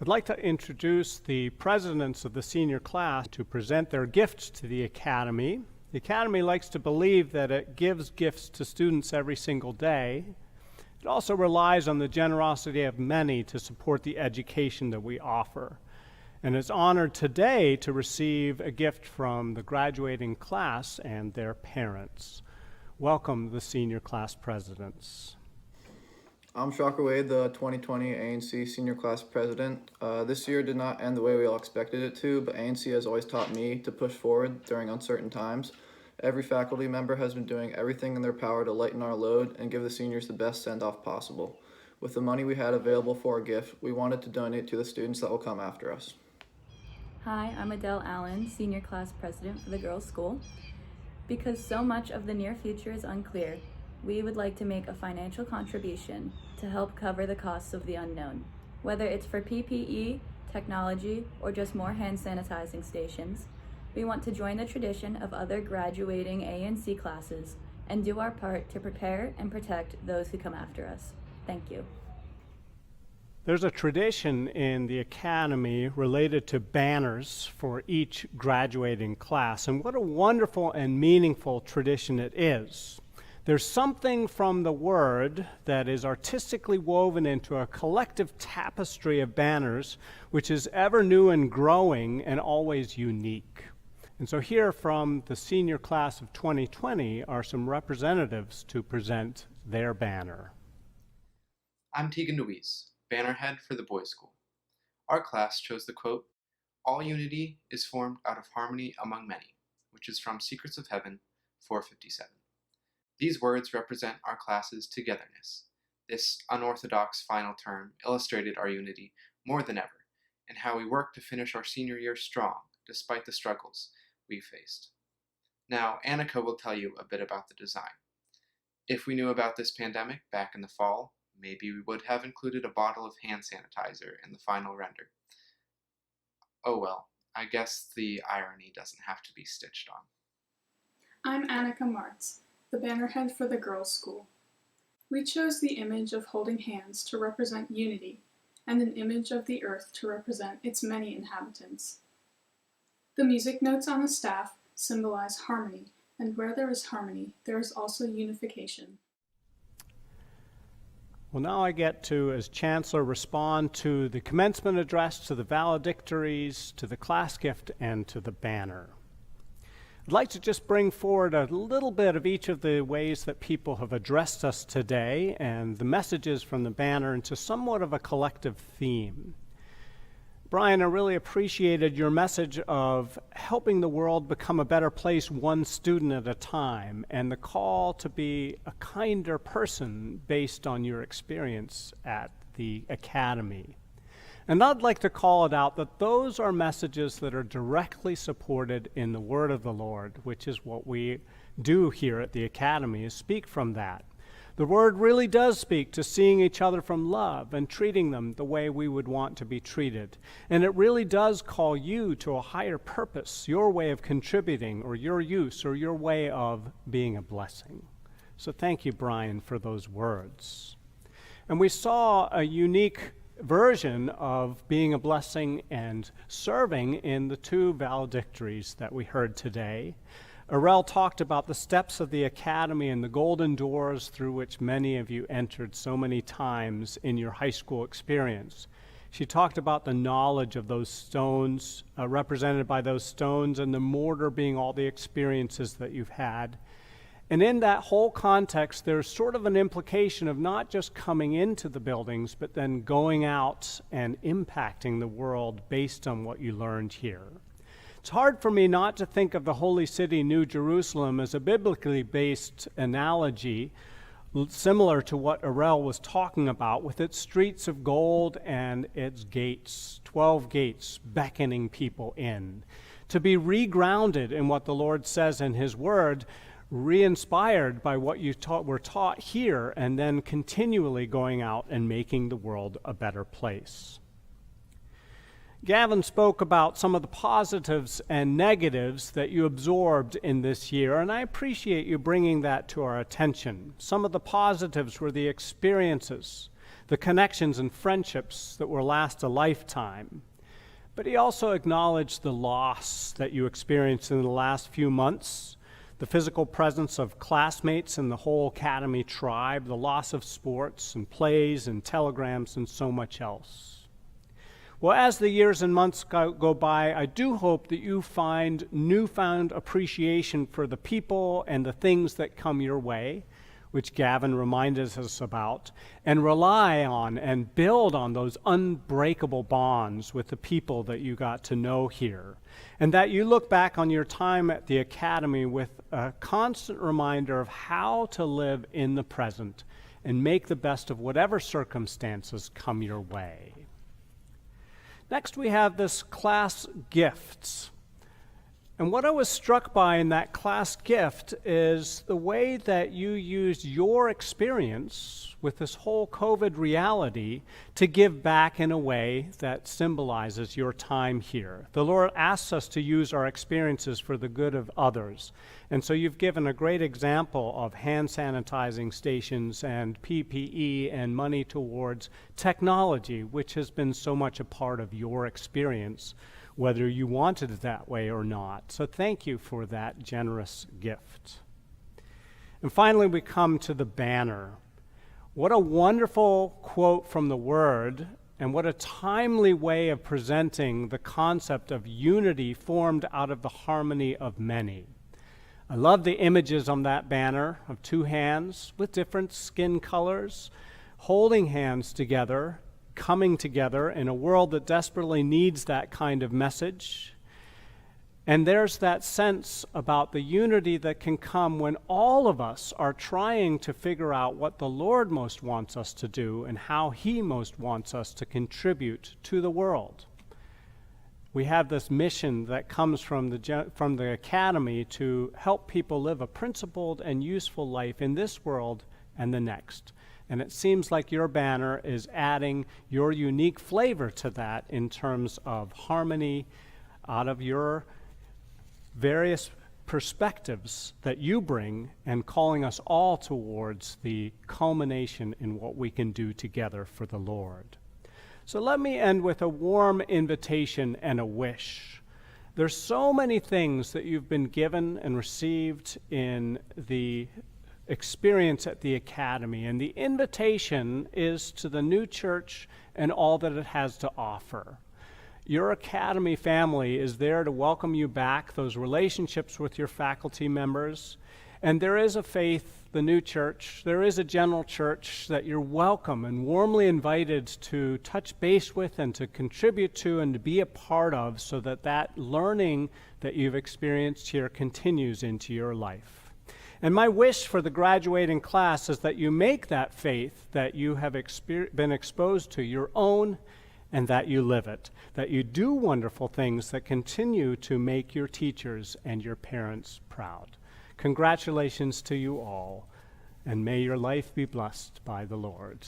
I'd like to introduce the presidents of the senior class to present their gifts to the Academy. The Academy likes to believe that it gives gifts to students every single day. It also relies on the generosity of many to support the education that we offer. And is honored today to receive a gift from the graduating class and their parents. Welcome the senior class presidents. I'm Shocker Wade, the 2020 ANC Senior Class President. This year did not end the way we all expected it to, but ANC has always taught me to push forward during uncertain times. Every faculty member has been doing everything in their power to lighten our load and give the seniors the best send-off possible. With the money we had available for our gift, we wanted to donate to the students that will come after us. Hi, I'm Adele Allen, Senior Class President for the Girls' School. Because so much of the near future is unclear, we would like to make a financial contribution to help cover the costs of the unknown. Whether it's for PPE, technology, or just more hand sanitizing stations, we want to join the tradition of other graduating ANC classes and do our part to prepare and protect those who come after us. Thank you. There's a tradition in the Academy related to banners for each graduating class, and what a wonderful and meaningful tradition it is. There's something from the Word that is artistically woven into a collective tapestry of banners, which is ever new and growing and always unique. And so here from the senior class of 2020 are some representatives to present their banner. I'm Tegan Louise, bannerhead for the boys' school. Our class chose the quote, "All unity is formed out of harmony among many," which is from Secrets of Heaven 457. These words represent our class's togetherness. This unorthodox final term illustrated our unity more than ever, and how we work to finish our senior year strong, despite the struggles we faced. Now, Annika will tell you a bit about the design. If we knew about this pandemic back in the fall, maybe we would have included a bottle of hand sanitizer in the final render. Oh well, I guess the irony doesn't have to be stitched on. I'm Annika Martz, the bannerhead for the girls' school. We chose the image of holding hands to represent unity and an image of the earth to represent its many inhabitants. The music notes on the staff symbolize harmony, and where there is harmony, there is also unification. Well, now I get to, as Chancellor, respond to the commencement address, to the valedictories, to the class gift, and to the banner. I'd like to just bring forward a little bit of each of the ways that people have addressed us today and the messages from the banner into somewhat of a collective theme. Brian, I really appreciated your message of helping the world become a better place one student at a time, and the call to be a kinder person based on your experience at the Academy. And I'd like to call it out that those are messages that are directly supported in the Word of the Lord, which is what we do here at the Academy, is speak from that. The Word really does speak to seeing each other from love and treating them the way we would want to be treated. And it really does call you to a higher purpose, your way of contributing or your use or your way of being a blessing. So thank you, Brian, for those words. And we saw a unique version of being a blessing and serving in the two valedictories that we heard today. Arel talked about the steps of the Academy and the golden doors through which many of you entered so many times in your high school experience. She talked about the knowledge of those stones, represented by those stones, and the mortar being all the experiences that you've had. And in that whole context, there's sort of an implication of not just coming into the buildings, but then going out and impacting the world based on what you learned here. It's hard for me not to think of the Holy City, New Jerusalem, as a biblically based analogy, similar to what Arel was talking about, with its streets of gold and its gates, 12 gates beckoning people in. To be regrounded in what the Lord says in His Word, re-inspired by what you were taught here, and then continually going out and making the world a better place. Gavin spoke about some of the positives and negatives that you absorbed in this year, and I appreciate you bringing that to our attention. Some of the positives were the experiences the connections and friendships that will last a lifetime. But he also acknowledged the loss that you experienced in the last few months, the physical presence of classmates and the whole academy tribe, the loss of sports and plays and telegrams and so much else. Well, as the years and months go by, I do hope that you find newfound appreciation for the people and the things that come your way, which Gavin reminded us about, and rely on and build on those unbreakable bonds with the people that you got to know here. And that you look back on your time at the academy with a constant reminder of how to live in the present and make the best of whatever circumstances come your way. Next, we have this class gifts. And what I was struck by in that class gift is the way that you used your experience with this whole COVID reality to give back in a way that symbolizes your time here. The Lord asks us to use our experiences for the good of others. And so you've given a great example of hand sanitizing stations and PPE and money towards technology, which has been so much a part of your experience, whether you wanted it that way or not. So thank you for that generous gift. And finally, we come to the banner. What a wonderful quote from the Word, and what a timely way of presenting the concept of unity formed out of the harmony of many. I love the images on that banner of two hands with different skin colors, holding hands together, coming together in a world that desperately needs that kind of message. And there's that sense about the unity that can come when all of us are trying to figure out what the Lord most wants us to do and how He most wants us to contribute to the world. We have this mission that comes from the Academy to help people live a principled and useful life in this world and the next. And it seems like your banner is adding your unique flavor to that in terms of harmony out of your various perspectives that you bring and calling us all towards the culmination in what we can do together for the Lord. So let me end with a warm invitation and a wish. There's so many things that you've been given and received in the experience at the Academy, and the invitation is to the new church and all that it has to offer. Your Academy family is there to welcome you back, those relationships with your faculty members, and there is a faith, the new church, there is a general church that you're welcome and warmly invited to touch base with and to contribute to and to be a part of, so that that learning that you've experienced here continues into your life. And my wish for the graduating class is that you make that faith that you have been exposed to your own, and that you live it, that you do wonderful things that continue to make your teachers and your parents proud. Congratulations to you all, and may your life be blessed by the Lord.